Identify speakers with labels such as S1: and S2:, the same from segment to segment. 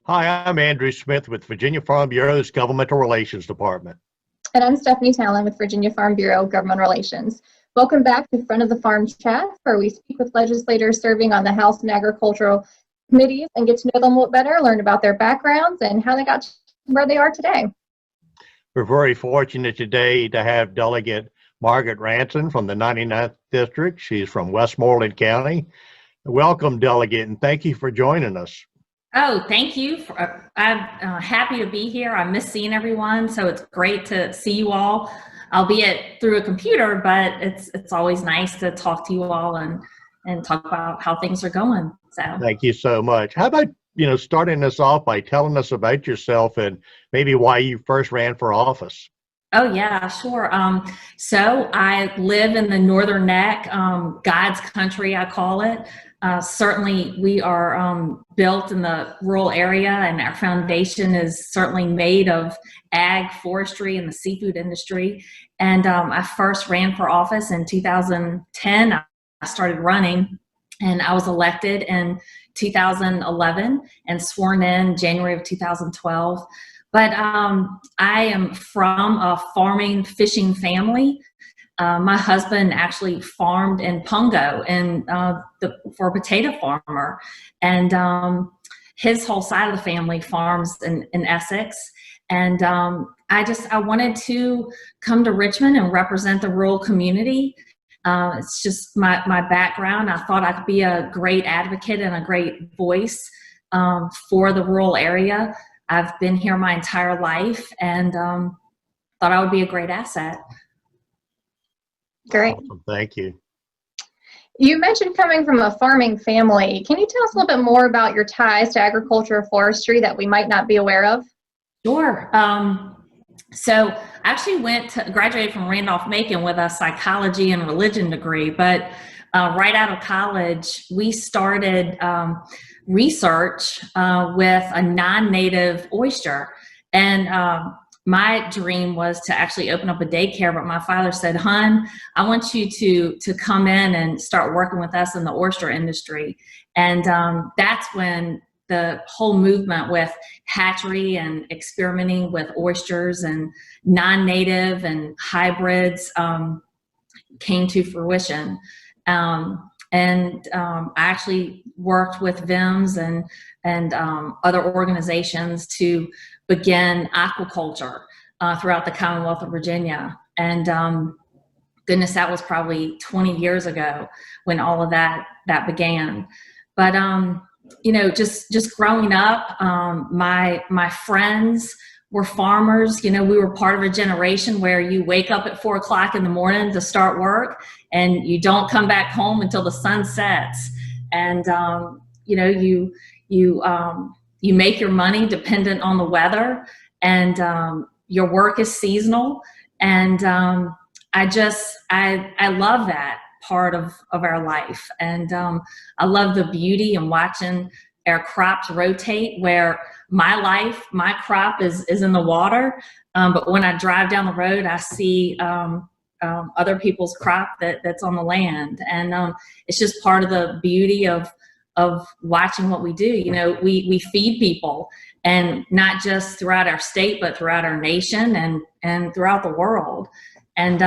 S1: Hi, I'm Andrew Smith with Virginia Farm Bureau's Governmental Relations Department.
S2: And I'm Stephanie Talon with Virginia Farm Bureau Government Relations. Welcome back to Front of the Farm Chat, where we speak with legislators serving on the House and Agricultural Committees and get to know them a little better, learn about their backgrounds and how they got to where they are today.
S1: We're very fortunate today to have Delegate Margaret Ransone from the 99th District. She's from Westmoreland County. Welcome, Delegate, and thank you for joining us.
S3: Oh, thank you. I'm happy to be here. I miss seeing everyone, so it's great to see you all, albeit through a computer, but it's always nice to talk to you all and talk about how things are going. So
S1: thank you so much. How about, starting us off by telling us about yourself and maybe why you first ran for office?
S3: Oh, yeah, sure. So I live in the Northern Neck, God's country, I call it. Certainly, we are built in the rural area, and our foundation is certainly made of ag, forestry, and the seafood industry. And I first ran for office in 2010. I started running, and I was elected in 2011 and sworn in January of 2012. But I am from a farming, fishing family. My husband actually farmed in Pungo for a potato farmer, and his whole side of the family farms in Essex. And I wanted to come to Richmond and represent the rural community. It's just my background. I thought I could be a great advocate and a great voice for the rural area. I've been here my entire life and thought I would be a great asset.
S2: Great.
S1: Awesome. Thank you.
S2: You mentioned coming from a farming family. Can you tell us a little bit more about your ties to agriculture or forestry that we might not be aware of?
S3: Sure. So I actually graduated from Randolph-Macon with a psychology and religion degree, but right out of college, we started research with a non-native oyster. And my dream was to actually open up a daycare, but my father said, "Hun, I want you to come in and start working with us in the oyster industry." And that's when the whole movement with hatchery and experimenting with oysters and non-native and hybrids came to fruition. I actually worked with VIMS and other organizations to begin aquaculture throughout the Commonwealth of Virginia. And goodness, that was probably 20 years ago when all of that began. But just growing up, my friends were farmers. We were part of a generation where you wake up at 4 o'clock in the morning to start work, and you don't come back home until the sun sets. And you make your money dependent on the weather, and your work is seasonal. And I love that part of our life. And I love the beauty and watching our crops rotate, where my crop is in the water. But when I drive down the road, I see other people's crop that's on the land. And it's just part of the beauty of watching what we do. We feed people, and not just throughout our state, but throughout our nation and throughout the world. And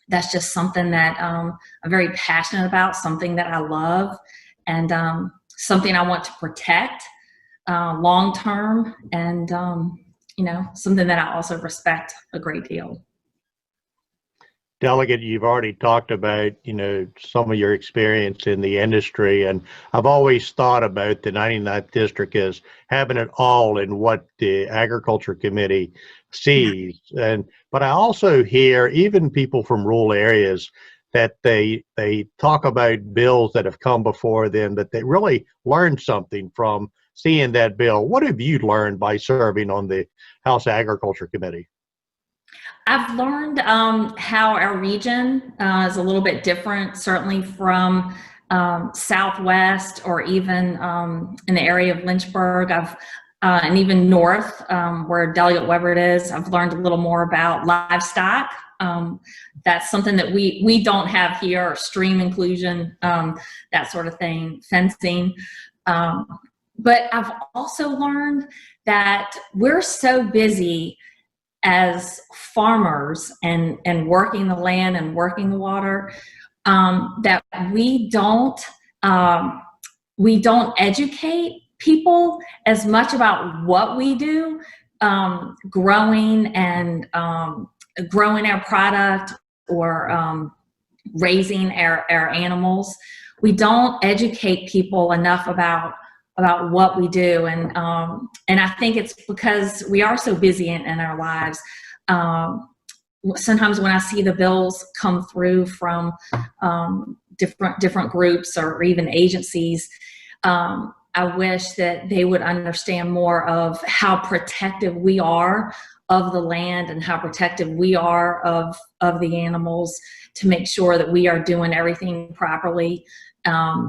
S3: that's just something that I'm very passionate about, something that I love, and something I want to protect long term, and something that I also respect a great deal.
S1: Delegate, you've already talked about, some of your experience in the industry, and I've always thought about the 99th District as having it all in what the Agriculture Committee sees. But I also hear even people from rural areas that they talk about bills that have come before them, that they really learned something from seeing that bill. What have you learned by serving on the House Agriculture Committee?
S3: I've learned how our region is a little bit different, certainly from Southwest, or even in the area of Lynchburg. And even north, where Delegate Weber is, I've learned a little more about livestock. That's something that we don't have here, or stream inclusion, that sort of thing, fencing. but I've also learned that we're so busy as farmers and working the land and working the water, that we don't educate people as much about what we do, growing our product, or raising our animals. We don't educate people enough about what we do, and I think it's because we are so busy in our lives. Sometimes when I see the bills come through from different groups or even agencies, I wish that they would understand more of how protective we are of the land and how protective we are of the animals, to make sure that we are doing everything properly. I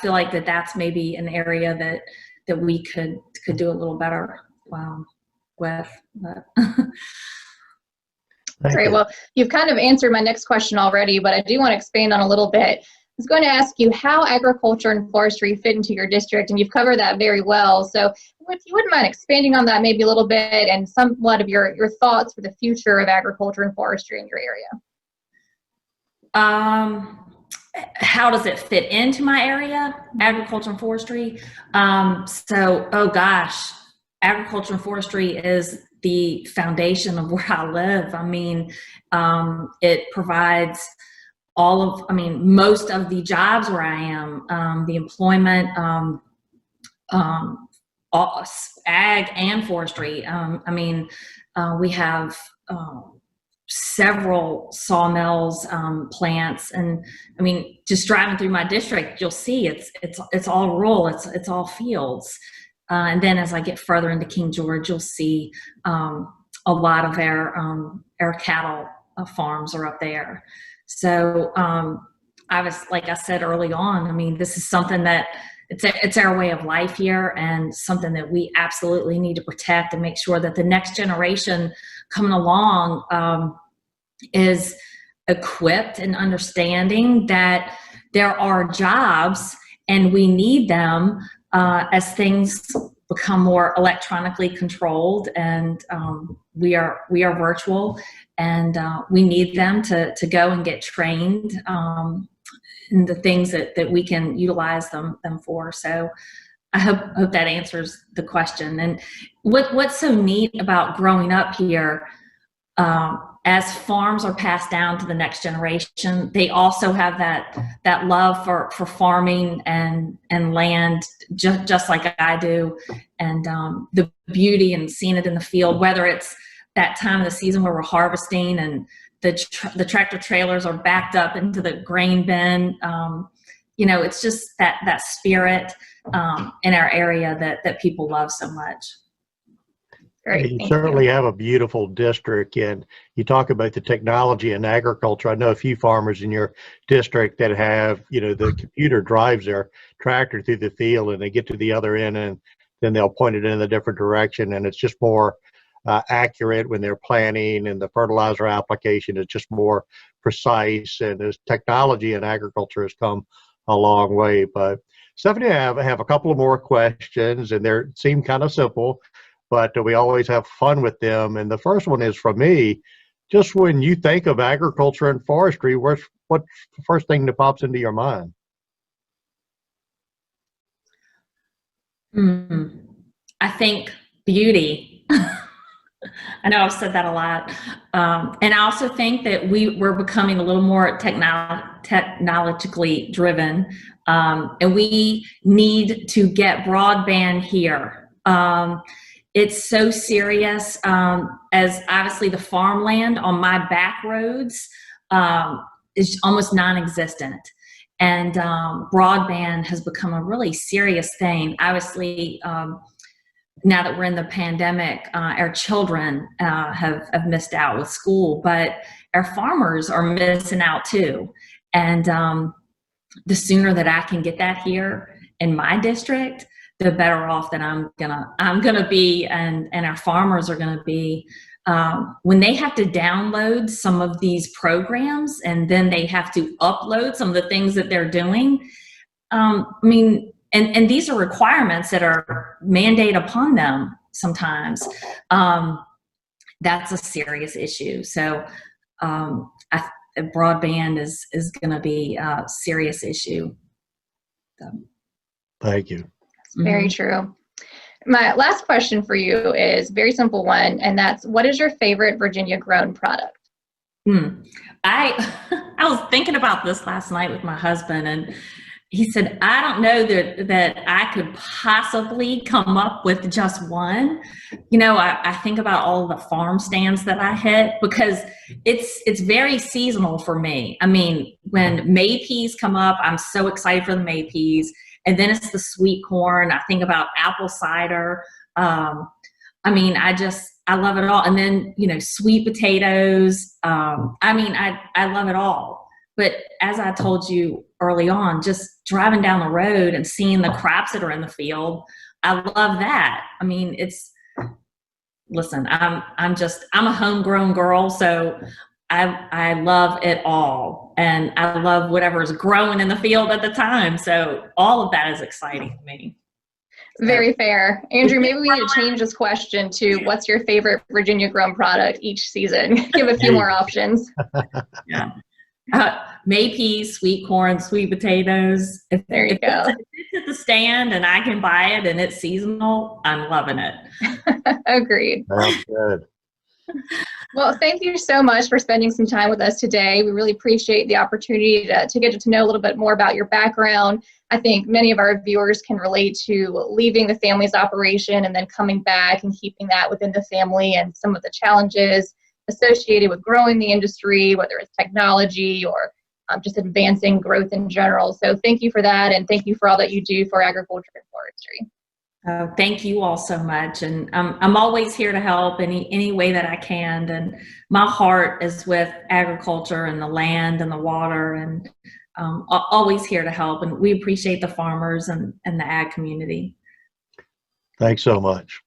S3: feel like that's maybe an area that we could do a little better with.
S2: Great. Well, you've kind of answered my next question already, but I do want to expand on a little bit. I was going to ask you how agriculture and forestry fit into your district, and you've covered that very well. So if you wouldn't mind expanding on that maybe a little bit, and somewhat of your thoughts for the future of agriculture and forestry in your area.
S3: How does it fit into my area, agriculture and forestry? Oh gosh, agriculture and forestry is the foundation of where I live. I mean, it provides most of the jobs where I am, the employment, ag and forestry. We have several sawmills, plants, and just driving through my district, you'll see it's all rural, it's all fields. And then as I get further into King George, you'll see a lot of our cattle farms are up there. So like I said early on, this is something that it's our way of life here, and something that we absolutely need to protect and make sure that the next generation coming along is equipped and understanding that there are jobs and we need them as things become more electronically controlled, and we are virtual, and we need them to go and get trained in the things that we can utilize them for. So I hope that answers the question. And what's so neat about growing up here, as farms are passed down to the next generation, they also have that love for farming and land, just like I do, and the beauty and seeing it in the field, whether it's that time of the season where we're harvesting and the tractor trailers are backed up into the grain bin. It's just that spirit in our area that people love so much.
S2: Great,
S1: you certainly have a beautiful district, and you talk about the technology in agriculture. I know a few farmers in your district that have, the computer drives their tractor through the field, and they get to the other end, and then they'll point it in a different direction, and it's just more accurate when they're planting, and the fertilizer application is just more precise. And this technology in agriculture has come a long way. But Stephanie, I have a couple of more questions, and they seem kind of simple, but we always have fun with them. And the first one is from me. Just when you think of agriculture and forestry, what's the first thing that pops into your mind?
S3: I think beauty. I know I've said that a lot. And I also think that we're becoming a little more technologically driven. And we need to get broadband here. It's so serious, as obviously the farmland on my back roads is almost non-existent. And broadband has become a really serious thing. Obviously, now that we're in the pandemic, our children have missed out with school, but our farmers are missing out too. And the sooner that I can get that here in my district, the better off that I'm gonna be, and our farmers are gonna be. When they have to download some of these programs and then they have to upload some of the things that they're doing, and these are requirements that are mandated upon them sometimes. That's a serious issue. So broadband is going to be a serious issue. So.
S1: Thank you.
S2: Very true. My last question for you is a very simple one, and that's, what is your favorite Virginia grown product?
S3: I was thinking about this last night with my husband, and he said, I don't know that I could possibly come up with just one. You know, I think about all the farm stands that I hit, because it's very seasonal for me. I mean, when May peas come up, I'm so excited for the May peas. And then it's the sweet corn. I think about apple cider. I mean, I love it all. And then, you know, sweet potatoes. I mean, I love it all. But as I told you early on, just driving down the road and seeing the crops that are in the field, I love that. I mean, listen, I'm a homegrown girl, so I love it all. And I love whatever's growing in the field at the time. So all of that is exciting to me.
S2: Very fair. Andrew, maybe we need to change this question to, what's your favorite Virginia grown product each season? Give a few more options.
S3: Yeah. May peas, sweet corn, sweet potatoes.
S2: There you go.
S3: If it's at the stand and I can buy it and it's seasonal, I'm loving it.
S2: Agreed.
S1: Sounds good.
S2: Well, thank you so much for spending some time with us today. We really appreciate the opportunity to get to know a little bit more about your background. I think many of our viewers can relate to leaving the family's operation and then coming back and keeping that within the family, and some of the challenges associated with growing the industry, whether it's technology or just advancing growth in general. So thank you for that, and thank you for all that you do for agriculture and forestry.
S3: Thank you all so much. And I'm always here to help any way that I can. And my heart is with agriculture and the land and the water, and always here to help. And we appreciate the farmers and the ag community.
S1: Thanks so much.